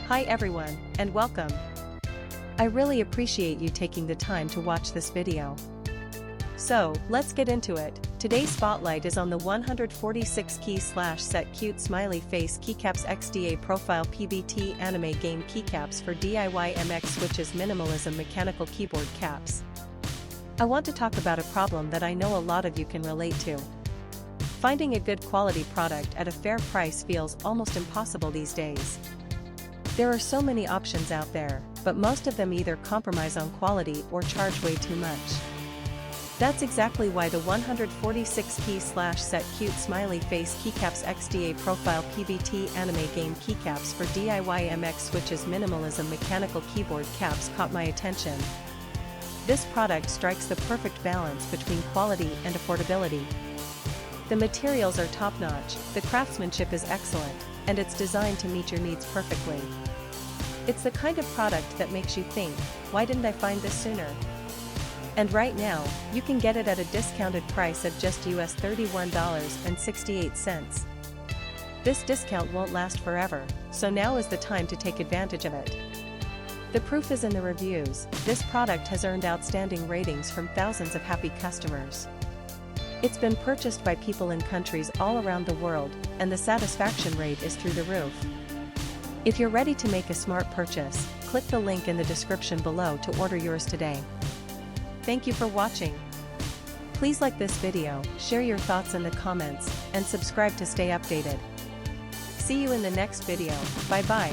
Hi everyone, and welcome. I really appreciate you taking the time to watch this video. So, let's get into it. Today's spotlight is on the 146 key/set cute smiley face Keycaps XDA profile PBT anime game keycaps for DIY MX switches minimalism mechanical keyboard caps. I want to talk about a problem that I know a lot of you can relate to. Finding a good quality product at a fair price feels almost impossible these days. There are so many options out there, but most of them either compromise on quality or charge way too much. That's exactly why the 146 key/set cute smiley face Keycaps XDA profile PBT anime game keycaps for DIY MX switches minimalism mechanical keyboard caps caught my attention. This product strikes the perfect balance between quality and affordability. The materials are top-notch, the craftsmanship is excellent, and it's designed to meet your needs perfectly. It's the kind of product that makes you think, why didn't I find this sooner? And right now, you can get it at a discounted price of just US $31.68. This discount won't last forever, so now is the time to take advantage of it. The proof is in the reviews. This product has earned outstanding ratings from thousands of happy customers. It's been purchased by people in countries all around the world, and the satisfaction rate is through the roof. If you're ready to make a smart purchase, click the link in the description below to order yours today. Thank you for watching. Please like this video, share your thoughts in the comments, and subscribe to stay updated. See you in the next video. Bye bye.